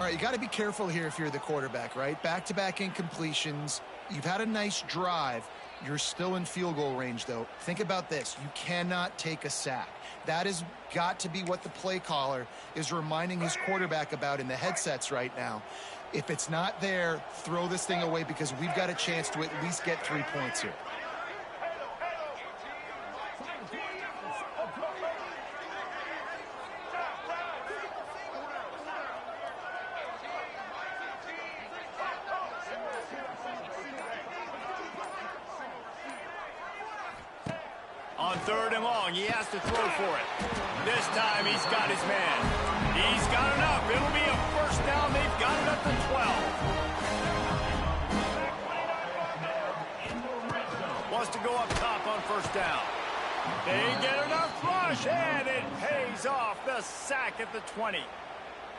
All right, you got to be careful here if you're the quarterback, right? Back-to-back incompletions. You've had a nice drive. You're still in field goal range, though. Think about this. You cannot take a sack. That has got to be what the play caller is reminding his quarterback about in the headsets right now. If it's not there, throw this thing away because we've got a chance to at least get 3 points here. On 3rd and long, he has to throw for it. This time he's got his man. He's got enough. It'll be a first down. They've got it up to 12. Wants to go up top on first down. They get enough rush, and it pays off. The sack at the 20.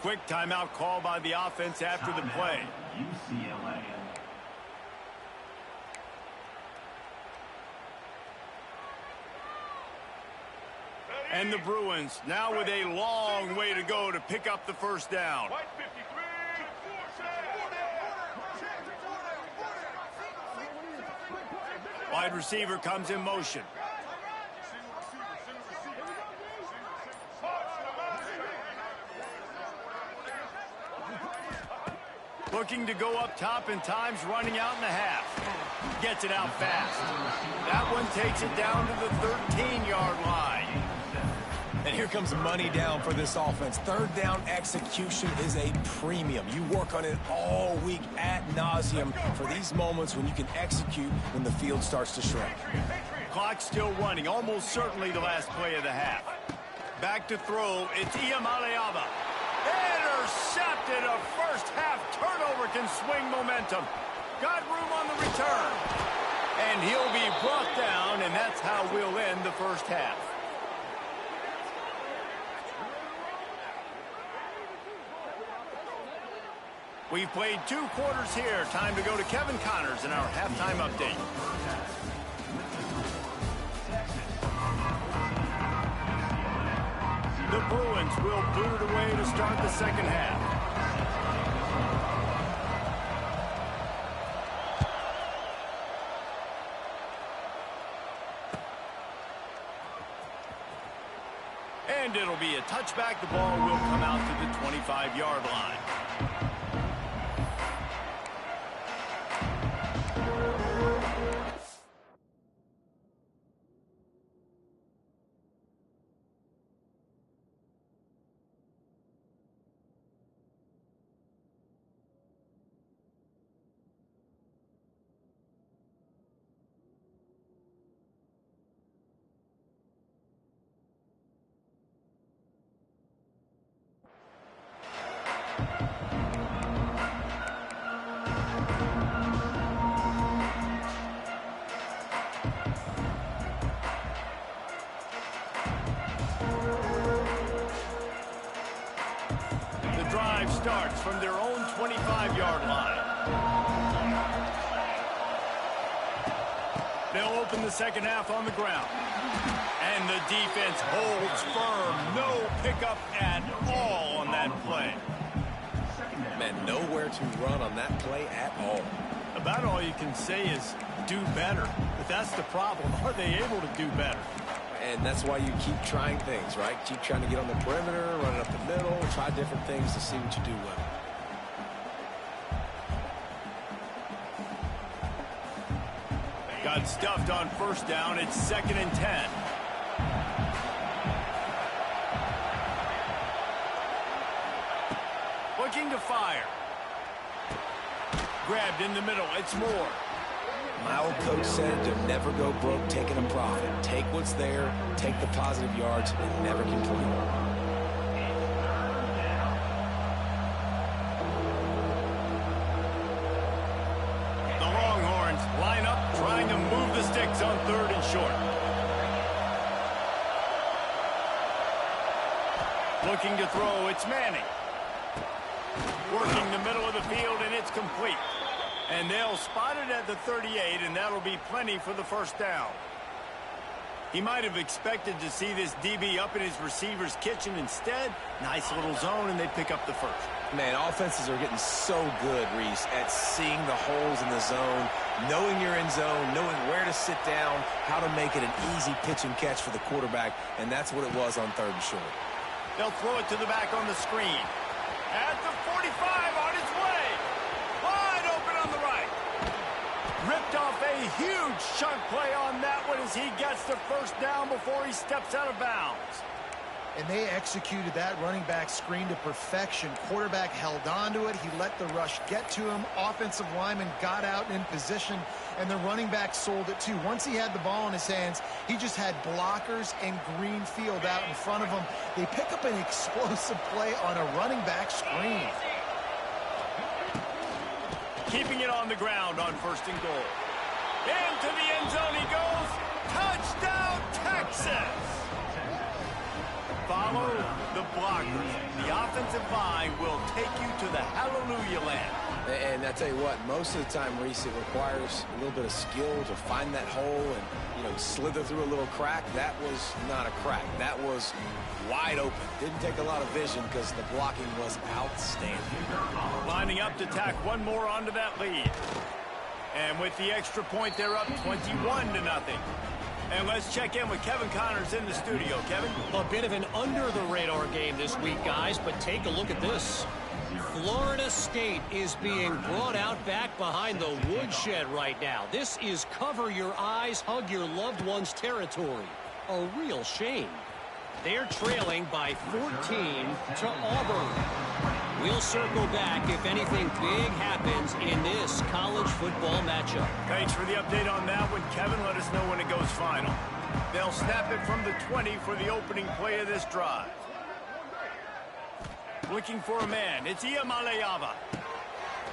Quick timeout call by the offense after the play. UCLA. And the Bruins now with a long way to go to pick up the first down. Wide receiver comes in motion. Looking to go up top, and time's running out in the half. Gets it out fast. That one takes it down to the 13-yard line. And here comes money down for this offense. 3rd down execution is a premium. You work on it all week ad nauseum for these moments when you can execute when the field starts to shrink. Clock still running, almost certainly the last play of the half. Back to throw, it's Iamaleava. Intercepted. A first half turnover can swing momentum. Got room on the return. And he'll be brought down, and that's how we'll end the first half. We've played 2 quarters here. Time to go to Kevin Connors in our halftime update. The Bruins will boot it away to start the second half. And it'll be a touchback. The ball will come out to the 25-yard line. Starts from their own 25-yard line. They'll open the second half on the ground. And the defense holds firm. No pickup at all on that play. Man, nowhere to run on that play at all. About all you can say is do better. But that's the problem. Are they able to do better? And that's why you keep trying things, right? Keep trying to get on the perimeter, run it up the middle, try different things to see what you do well. Got stuffed on first down. It's 2nd and 10. Looking to fire. Grabbed in the middle. It's Moore. My old coach said to never go broke taking a profit. Take what's there, take the positive yards, and never complain. The Longhorns line up, trying to move the sticks on 3rd and short. Looking to throw, it's Manning. Working the middle of the field, and it's complete. And they'll spot it at the 38, and that'll be plenty for the first down. He might have expected to see this DB up in his receiver's kitchen. Instead, nice little zone, and they pick up the first. Man, offenses are getting so good, Reese, at seeing the holes in the zone, knowing you're in zone, knowing where to sit down, how to make it an easy pitch and catch for the quarterback, and that's what it was on 3rd and short. They'll throw it to the back on the screen. At the 45, on its way. Wide open on the right. Ripped off a huge chunk play on that one as he gets the first down before he steps out of bounds. And they executed that running back screen to perfection. Quarterback held on to it. He let the rush get to him. Offensive lineman got out in position, and the running back sold it too. Once he had the ball in his hands, he just had blockers and green field out in front of him. They pick up an explosive play on a running back screen. Keeping it on the ground on 1st and goal. Into the end zone he goes. Touchdown, Texas! Follow the blockers. The offensive line will take you to the hallelujah land. And I tell you what, most of the time, Reese, it requires a little bit of skill to find that hole and, slither through a little crack. That was not a crack. That was wide open. Didn't take a lot of vision because the blocking was outstanding. Lining up to tack one more onto that lead. And with the extra point, they're up 21-0. And let's check in with Kevin Connors in the studio. Kevin? A bit of an under-the-radar game this week, guys, but take a look at this. Florida State is being brought out back behind the woodshed right now. This is cover your eyes, hug your loved ones territory. A real shame. They're trailing by 14 to Auburn. We'll circle back if anything big happens in this college football matchup. Thanks for the update on that one, Kevin. Let us know when it goes final. They'll snap it from the 20 for the opening play of this drive. Looking for a man. It's Iamaleava.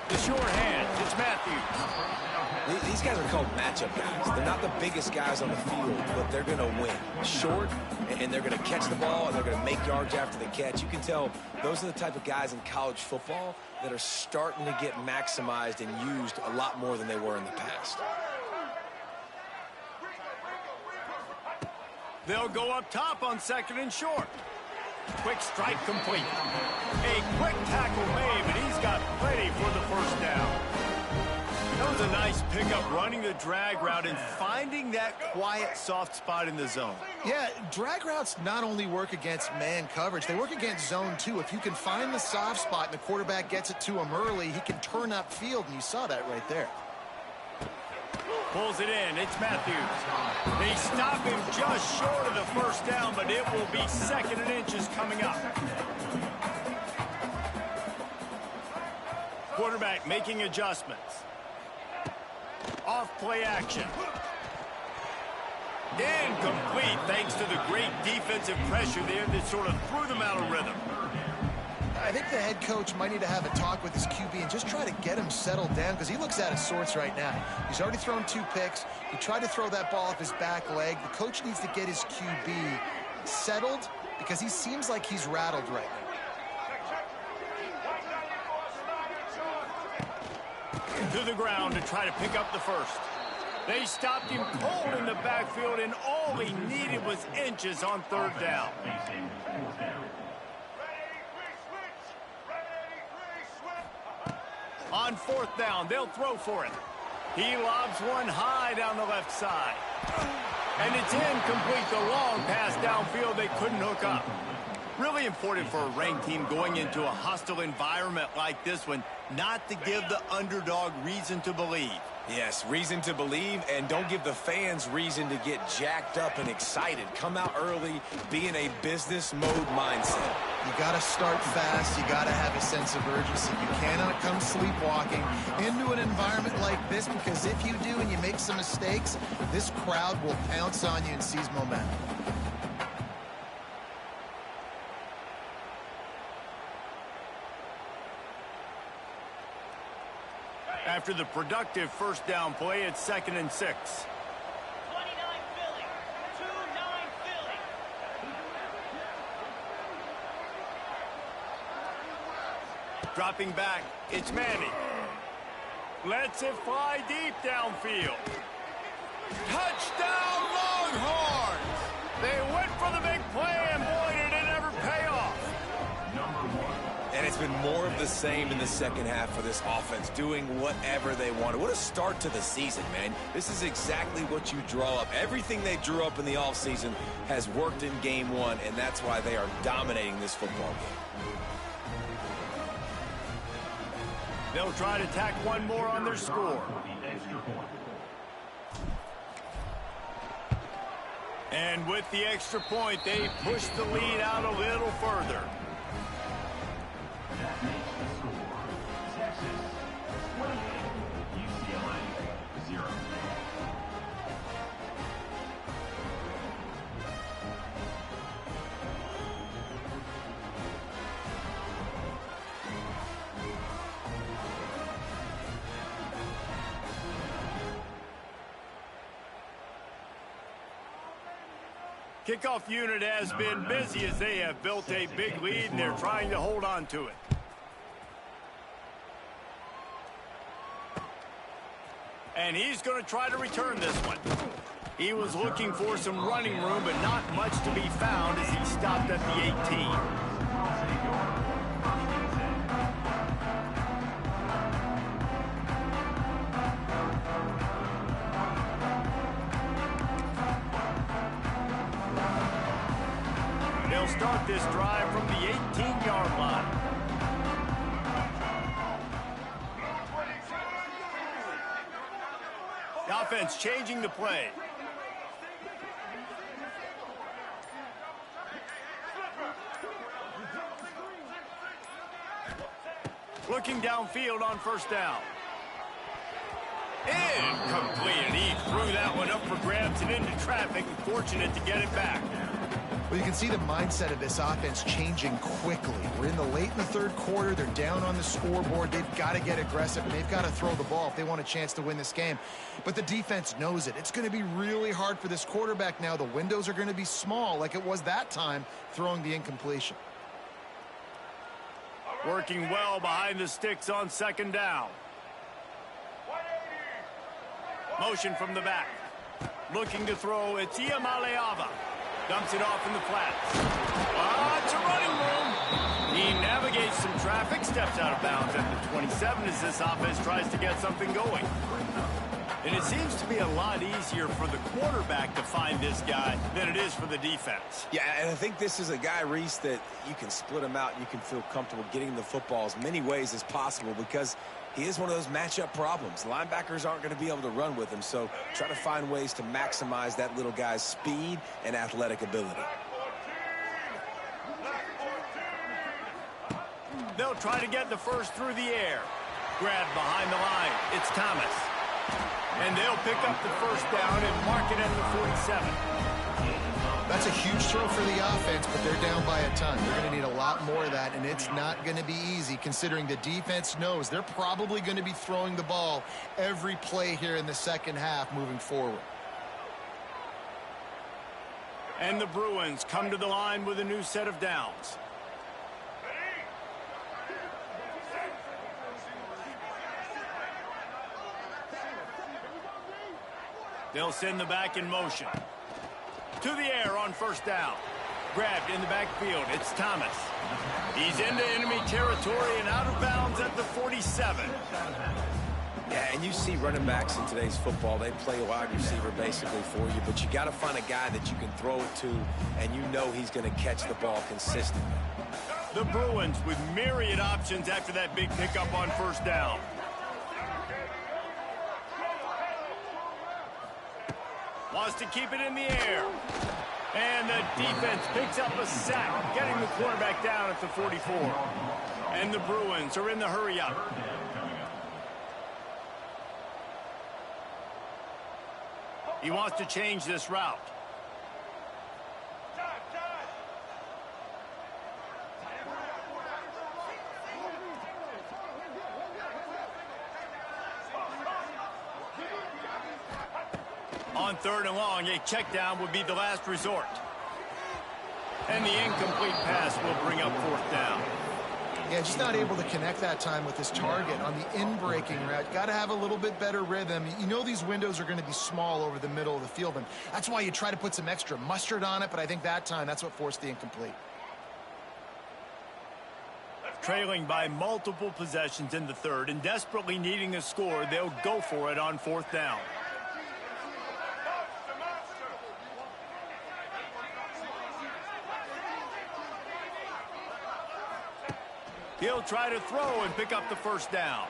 The short hand. It's Matthews. These guys are called matchup guys. They're not the biggest guys on the field, but they're going to win. Short, and they're going to catch the ball, and they're going to make yards after the catch. You can tell those are the type of guys in college football that are starting to get maximized and used a lot more than they were in the past. They'll go up top on 2nd and short. Quick strike complete. A quick tackle made, but he's got plenty for the first down. That was a nice pickup, running the drag route and finding that quiet, soft spot in the zone. Yeah, drag routes not only work against man coverage, they work against zone too. If you can find the soft spot and the quarterback gets it to him early, he can turn upfield, and you saw that right there. Pulls it in. It's Matthews. They stop him just short of the first down, but it will be 2nd and inches coming up. Quarterback making adjustments. Off play action. Incomplete thanks to the great defensive pressure there that sort of threw them out of rhythm. I think the head coach might need to have a talk with his QB and just try to get him settled down because he looks out of sorts right now. He's already thrown 2 picks. He tried to throw that ball off his back leg. The coach needs to get his QB settled because he seems like he's rattled right now. To the ground to try to pick up the first. They stopped him cold in the backfield, and all he needed was inches on 3rd down. On 4th down, they'll throw for it. He lobs one high down the left side. And it's incomplete. The long pass downfield they couldn't hook up. Really important for a ranked team going into a hostile environment like this one, not to give the underdog reason to believe. Yes, reason to believe, and don't give the fans reason to get jacked up and excited. Come out early, be in a business mode mindset. You got to start fast. You got to have a sense of urgency. You cannot come sleepwalking into an environment like this, because if you do and you make some mistakes, this crowd will pounce on you and seize momentum. After the productive first down play, it's 2nd and 6. 29 Philly. 2-9 Philly. Dropping back, it's Manning. Lets it fly deep downfield. Touchdown Longhorns! They went for the big play, and boy, did it ever pay off. And it's been more of the same in the second half for this offense, doing whatever they wanted. What a start to the season, man. This is exactly what you draw up. Everything they drew up in the offseason has worked in game one, and that's why they are dominating this football game. They'll try to tack one more on their score. And with the extra point, they push the lead out a little further. That makes the score Texas 28, UCLA 0. Kickoff unit has been busy as they have built a big lead, and they're trying to hold on to it. And he's going to try to return this one. He was looking for some running room, but not much to be found as he stopped at the 18. They'll start this drive from the 18-yard line. The offense changing the play. Looking downfield on first down. Incomplete, and he threw that one up for grabs and into traffic, and fortunate to get it back. Well, you can see the mindset of this offense changing quickly. We're in the third quarter. They're down on the scoreboard. They've got to get aggressive, and they've got to throw the ball if they want a chance to win this game. But the defense knows it. It's going to be really hard for this quarterback now. The windows are going to be small like it was that time throwing the incompletion. Working well behind the sticks on second down. Motion from the back. Looking to throw, it's Iamaleava. Dumps it off in the flats. It's a running room. He navigates some traffic, steps out of bounds at the 27 as this offense tries to get something going. And it seems to be a lot easier for the quarterback to find this guy than it is for the defense. Yeah, and I think this is a guy, Reese, that you can split him out and you can feel comfortable getting the football as many ways as possible because he is one of those matchup problems. Linebackers aren't going to be able to run with him, so try to find ways to maximize that little guy's speed and athletic ability. They'll try to get the first through the air. Grabbed behind the line. It's Thomas. And they'll pick up the first down and mark it at the 47. That's a huge throw for the offense, but they're down by a ton. They're going to need a lot more of that, and it's not going to be easy considering the defense knows they're probably going to be throwing the ball every play here in the second half moving forward. And the Bruins come to the line with a new set of downs. They'll send the back in motion. To the air on first down. Grabbed in the backfield. It's Thomas. He's into enemy territory and out of bounds at the 47. Yeah, and you see running backs in today's football, they play wide receiver basically for you, but you got to find a guy that you can throw it to, and you know he's going to catch the ball consistently. The Bruins with myriad options after that big pickup on first down. Wants to keep it in the air. And the defense picks up a sack, getting the quarterback down at the 44. And the Bruins are in the hurry-up. He wants to change this route. On third and long, a check down would be the last resort. And the incomplete pass will bring up fourth down. Yeah, just not able to connect that time with his target on the in-breaking route. Got to have a little bit better rhythm. You know these windows are going to be small over the middle of the field, and that's why you try to put some extra mustard on it, but I think that time that's what forced the incomplete. Trailing by multiple possessions in the third and desperately needing a score, they'll go for it on fourth down. He'll try to throw and pick up the first down.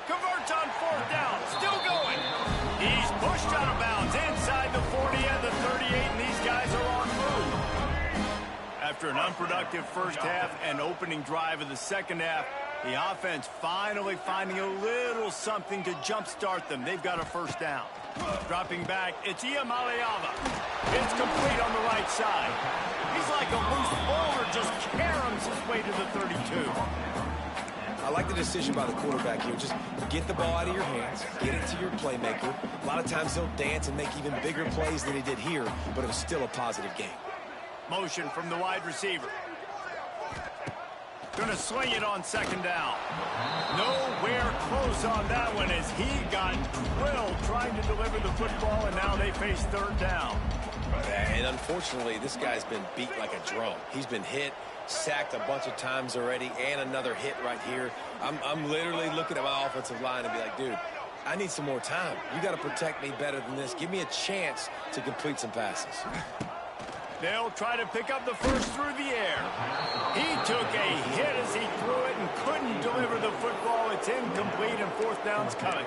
Converts on fourth down. Still going. He's pushed out of bounds inside the 40 and the 38, and these guys are on move. After an unproductive first half and opening drive of the second half, the offense finally finding a little something to jumpstart them. They've got a first down. Dropping back, it's Iamaleava. It's complete on the right side. He's like a loose bowler, just caroms his way to the 32. I like the decision by the quarterback here. Just get the ball out of your hands, get it to your playmaker. A lot of times he'll dance and make even bigger plays than he did here, but it was still a positive game. Motion from the wide receiver. Gonna swing it on second down. Nowhere close on that one as he got drilled trying to deliver the football, and now they face third down. And unfortunately, this guy's been beat like a drum. He's been hit, sacked a bunch of times already, and another hit right here. I'm literally looking at my offensive line and be like, dude, I need some more time. You got to protect me better than this. Give me a chance to complete some passes. They'll try to pick up the first through the air. He took a hit as he threw it and couldn't deliver the football. It's incomplete, and fourth down's coming.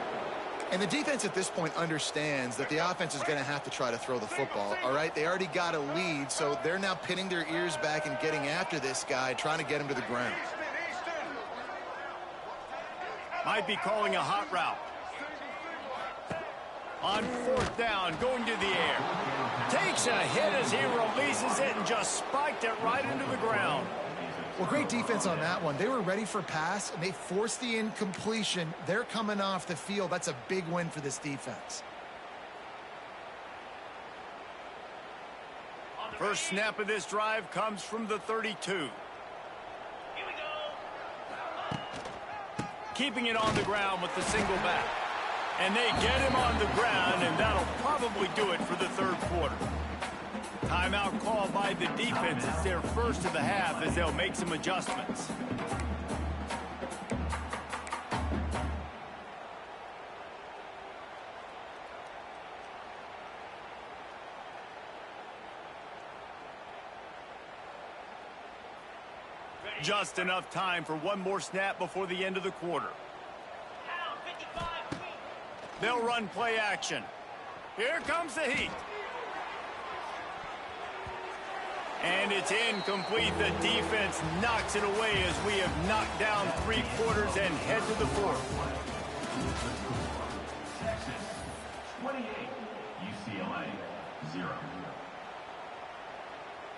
And the defense at this point understands that the offense is going to have to try to throw the football, all right? They already got a lead, so they're now pinning their ears back and getting after this guy, trying to get him to the ground. Might be calling a hot route. On fourth down, going to the air. Takes a hit as he releases it and just spiked it right into the ground. Well, great defense on that one. They were ready for pass, and they forced the incompletion. They're coming off the field. That's a big win for this defense. First snap of this drive comes from the 32. Keeping it on the ground with the single back. And they get him on the ground, and that'll probably do it for the third quarter. Timeout called by the defense. It's their first of the half as they'll make some adjustments. Just enough time for one more snap before the end of the quarter. They'll run play action. Here comes the heat. And it's incomplete. The defense knocks it away as we have knocked down three quarters and head to the fourth. Texas 28, UCLA 0.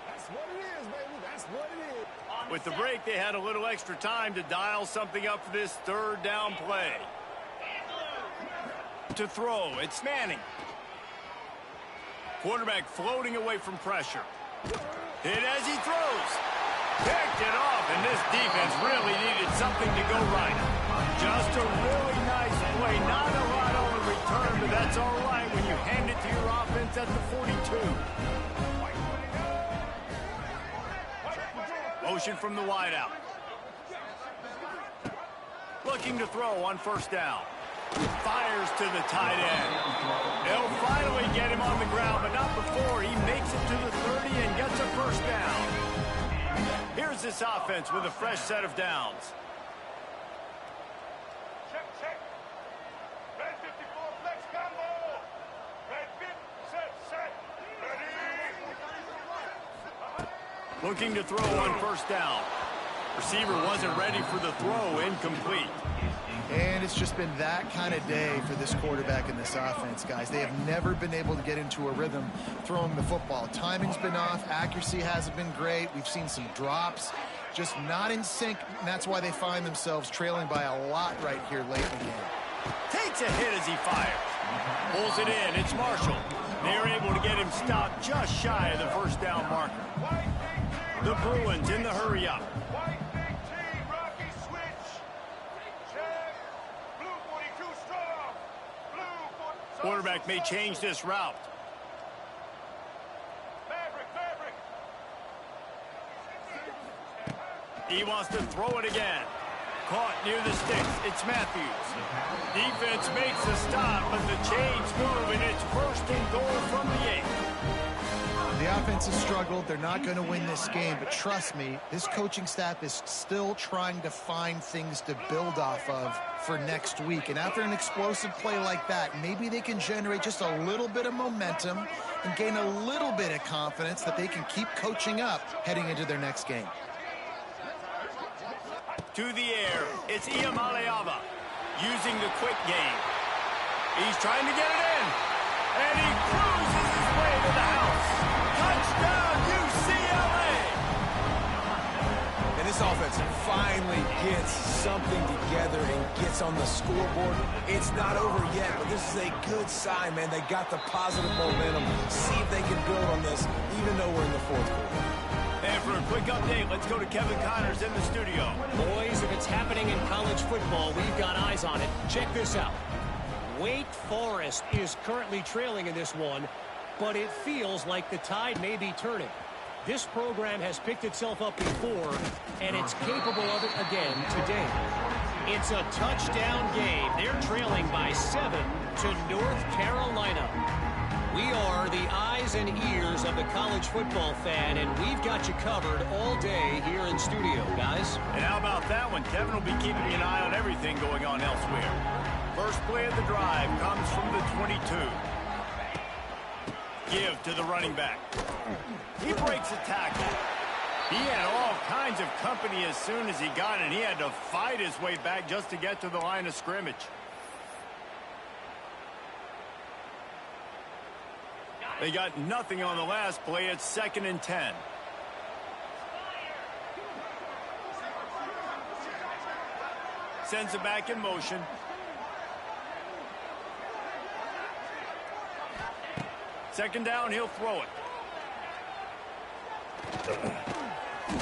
That's what it is, baby. That's what it is. With the break, they had a little extra time to dial something up for this third down play. To throw, it's Manning. Quarterback floating away from pressure. Hit as he throws. Picked it off, and this defense really needed something to go right. Just a really nice play. Not a lot on the return, but that's all right when you hand it to your offense at the 42. Motion from the wideout. Looking to throw on first down. Fires to the tight end. They'll finally get him on the ground, but not before he makes it to the 30 and gets a first down. Here's this offense with a fresh set of downs. Check. Red 54 flex combo. Red 50 set. Ready. Looking to throw on first down. Receiver wasn't ready for the throw, incomplete. And it's just been that kind of day for this quarterback and this offense, guys. They have never been able to get into a rhythm throwing the football. Timing's been off. Accuracy hasn't been great. We've seen some drops. Just not in sync, and that's why they find themselves trailing by a lot right here late in the game. Takes a hit as he fires. Pulls it in. It's Marshall. They're able to get him stopped just shy of the first down marker. The Bruins in the hurry-up. Quarterback may change this route. He wants to throw it again. Caught near the sticks. It's Matthews. Defense makes a stop, but the chains move, and it's first and goal from the 8. The offense has struggled. They're not going to win this game, but trust me, this coaching staff is still trying to find things to build off of for next week. And after an explosive play like that, maybe they can generate just a little bit of momentum and gain a little bit of confidence that they can keep coaching up heading into their next game. To the air, it's Iamaleava using the quick game. He's trying to get it in, and he cruises his way to the house. Touchdown, UCLA! And this offense finally gets something together and gets on the scoreboard. It's not over yet, but this is a good sign, man. They got the positive momentum. See if they can build on this, even though we're in the fourth quarter. And for a quick update, let's go to Kevin Connors in the studio. Boys, if it's happening in college football, we've got eyes on it. Check this out. Wake Forest is currently trailing in this one, but it feels like the tide may be turning. This program has picked itself up before, and it's capable of it again today. It's a touchdown game. They're trailing by 7 to North Carolina. We are the eyes and ears of the college football fan, and we've got you covered all day here in studio, guys. And how about that one? Kevin will be keeping an eye on everything going on elsewhere. First play of the drive comes from the 22. Give to the running back. He breaks a tackle. He had all kinds of company as soon as he got it. He had to fight his way back just to get to the line of scrimmage. They got nothing on the last play. It's 2nd and 10. Sends it back in motion. Second down, he'll throw it.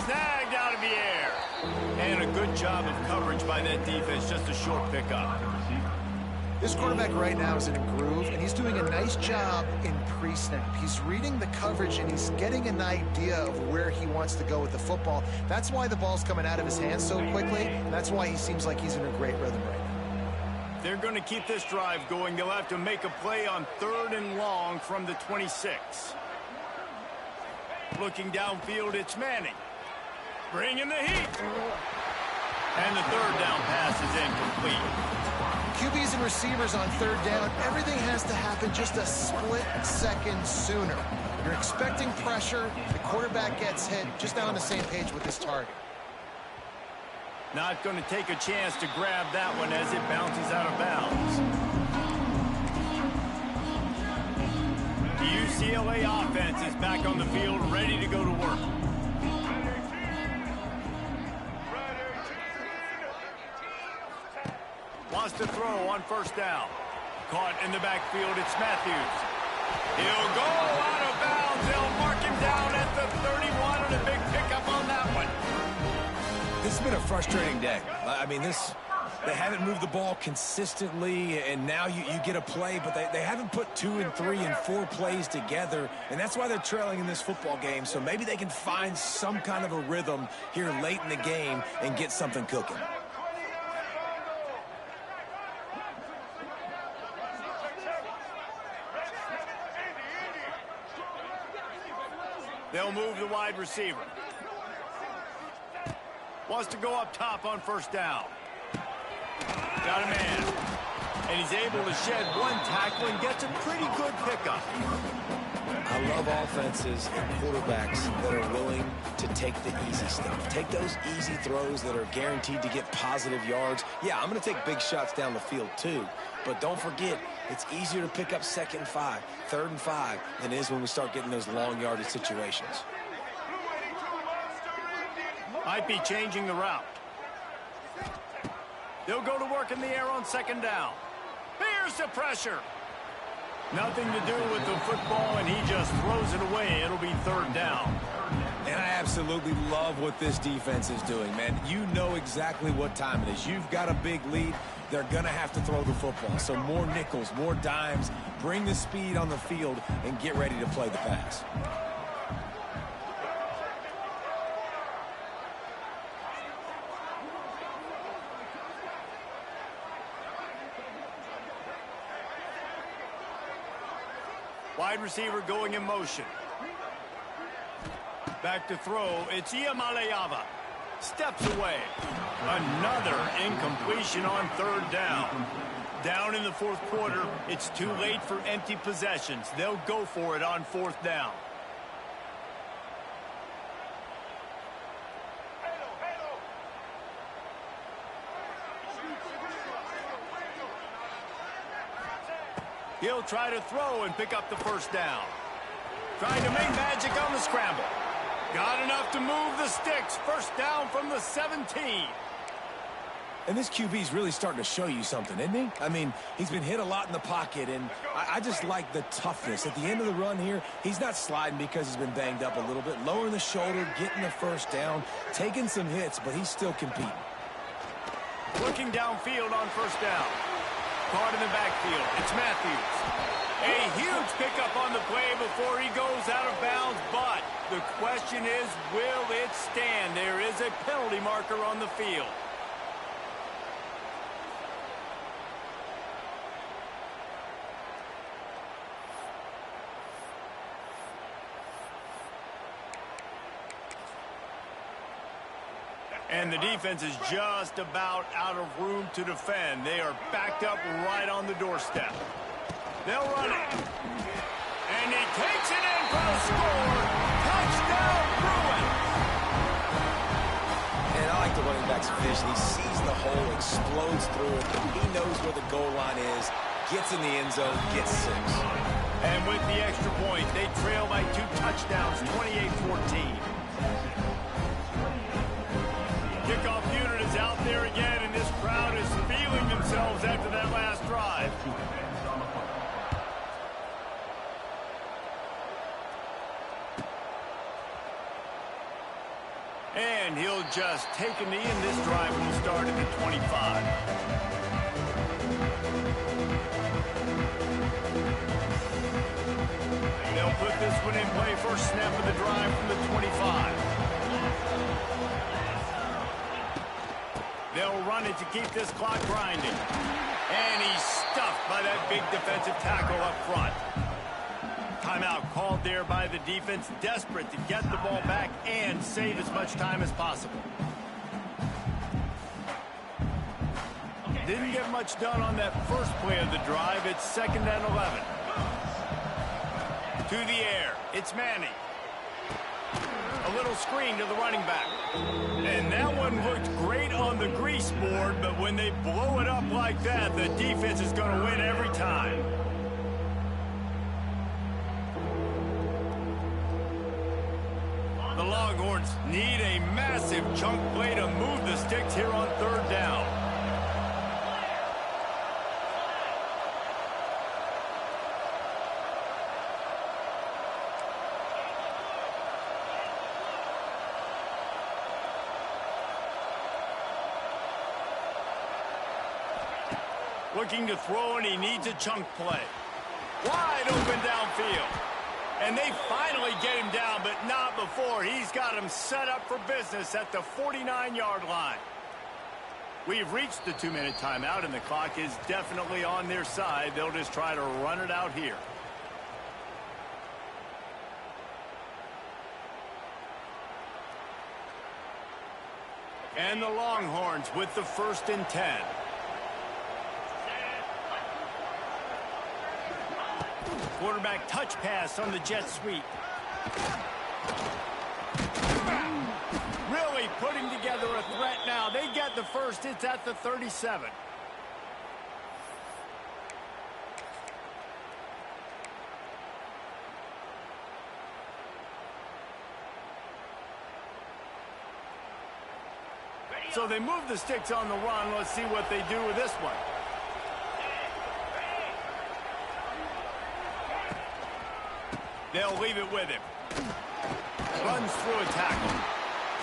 Snagged out of the air. And a good job of coverage by that defense. Just a short pickup. This quarterback right now is in a groove, and he's doing a nice job in pre-snap. He's reading the coverage, and he's getting an idea of where he wants to go with the football. That's why the ball's coming out of his hands so quickly, and that's why he seems like he's in a great rhythm right now. They're going to keep this drive going. They'll have to make a play on 3rd and long from the 26. Looking downfield, it's Manning. Bringing the heat. And the 3rd down pass is incomplete. QBs and receivers on 3rd down, everything has to happen just a split second sooner. You're expecting pressure, the quarterback gets hit, just not on the same page with his target. Not going to take a chance to grab that one as it bounces out of bounds. The UCLA offense is back on the field, ready to go to work. Wants to throw on 1st down. Caught in the backfield, it's Matthews. He'll go out of bounds. They'll mark him down at the 31 and a big pickup on that one. This has been a frustrating day. I mean, they haven't moved the ball consistently, and now you get a play, but they haven't put 2 and 3 and 4 plays together, and that's why they're trailing in this football game. So maybe they can find some kind of a rhythm here late in the game and get something cooking. They'll move the wide receiver. Wants to go up top on 1st down. Got a man. And he's able to shed one tackle and gets a pretty good pickup. I love offenses and quarterbacks that are willing to take the easy stuff. Take those easy throws that are guaranteed to get positive yards. Yeah, I'm going to take big shots down the field too. But don't forget, it's easier to pick up 2nd and 5, 3rd and 5 than it is when we start getting those long yardage situations. Might be changing the route. They'll go to work in the air on 2nd down. Here's the pressure. Nothing to do with the football, and he just throws it away. It'll be 3rd down. And I absolutely love what this defense is doing, man. You know exactly what time it is. You've got a big lead. They're going to have to throw the football. So more nickels, more dimes, bring the speed on the field, and get ready to play the pass. Wide receiver going in motion. Back to throw. It's Iamaleava. Steps away. Another incompletion on third down. Down in the fourth quarter, it's too late for empty possessions. They'll go for it on fourth down. He'll try to throw and pick up the first down. Trying to make magic on the scramble. Got enough to move the sticks. First down from the 17. And this QB's really starting to show you something, isn't he? I mean, he's been hit a lot in the pocket, and I just like the toughness. At the end of the run here, he's not sliding because he's been banged up a little bit. Lowering the shoulder, getting the first down, taking some hits, but he's still competing. Looking downfield on first down. Caught in the backfield. It's Matthews. A huge pickup on the play before he goes out of bounds, but the question is, will it stand? There is a penalty marker on the field. And the defense is just about out of room to defend. They are backed up right on the doorstep. They'll run it. And he takes it in for the score. Touchdown, Bruins. And I like the running back's vision. He sees the hole, explodes through it. He knows where the goal line is, gets in the end zone, gets 6. And with the extra point, they trail by 2 touchdowns, 28-14. Kickoff unit is out there again, and this crowd is feeling themselves after that last drive. And he'll just take a knee, and this drive will start at the 25. They'll put this one in play. First snap of the drive from the 25. They'll run it to keep this clock grinding. And he's stuffed by that big defensive tackle up front. Timeout called there by the defense, desperate to get the ball back and save as much time as possible. Didn't get much done on that first play of the drive. It's 2nd and 11. To the air. It's Manning. A little screen to the running back. And that one looked great on the grease board, but when they blow it up like that, the defense is going to win every time. The Longhorns need a massive chunk play to move the sticks here on third down. Looking to throw, and he needs a chunk play. Wide open downfield. And they finally get him down, but not before. He's got him set up for business at the 49-yard line. We've reached the 2-minute timeout, and the clock is definitely on their side. They'll just try to run it out here. And the Longhorns with the 1st and 10. Quarterback touch pass on the jet sweep. Really putting together a threat now. They get the first. It's at the 37. So they move the sticks on the run. Let's see what they do with this one. They'll leave it with him. Runs through a tackle.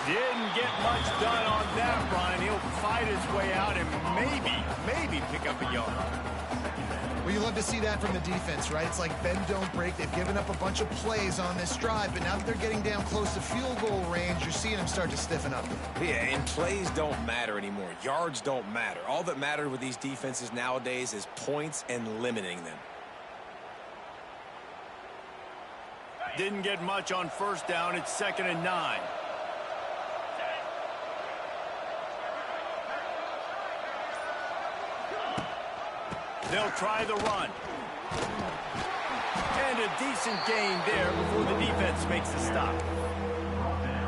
Didn't get much done on that run. He'll fight his way out and maybe pick up a yard. Well, you love to see that from the defense, right? It's like bend, don't break. They've given up a bunch of plays on this drive, but now that they're getting down close to field goal range, you're seeing them start to stiffen up. Yeah, and plays don't matter anymore. Yards don't matter. All that matters with these defenses nowadays is points and limiting them. Didn't get much on first down. It's 2nd and 9. They'll try the run. And a decent gain there before the defense makes the stop.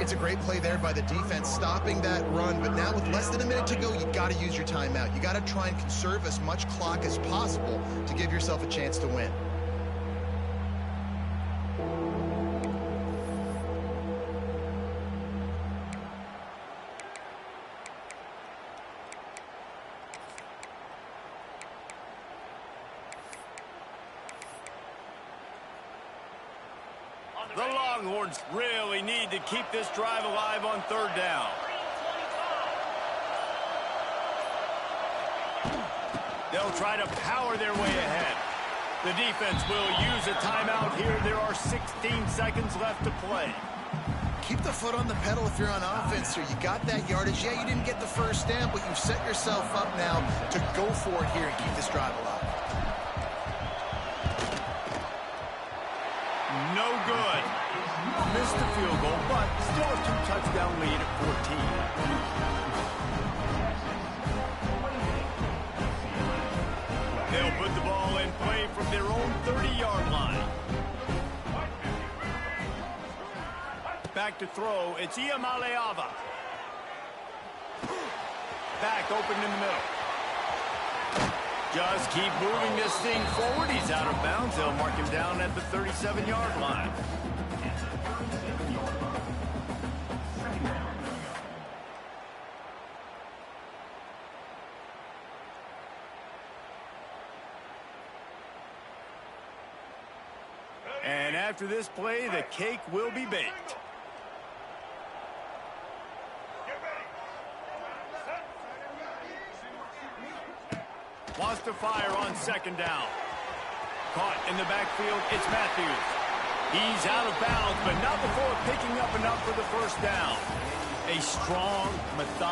It's a great play there by the defense, stopping that run. But now with less than a minute to go, you got to use your timeout. You got to try and conserve as much clock as possible to give yourself a chance to win. The Longhorns really need to keep this drive alive on 3rd down. They'll try to power their way ahead. The defense will use a timeout here. There are 16 seconds left to play. Keep the foot on the pedal if you're on offense here. You got that yardage. Yeah, you didn't get the first down, but you've set yourself up now to go for it here and keep this drive alive. No good. Missed the field goal, but still a 2-touchdown lead at 14. They'll put the ball in play from their own 30-yard line. Back to throw. It's Iamaleava. Back open in the middle. Just keep moving this thing forward. He's out of bounds. They'll mark him down at the 37-yard line. And after this play, the cake will be baked. Wants to fire on 2nd down. Caught in the backfield, it's Matthews. He's out of bounds, but not before picking up enough for the 1st down. A strong, methodical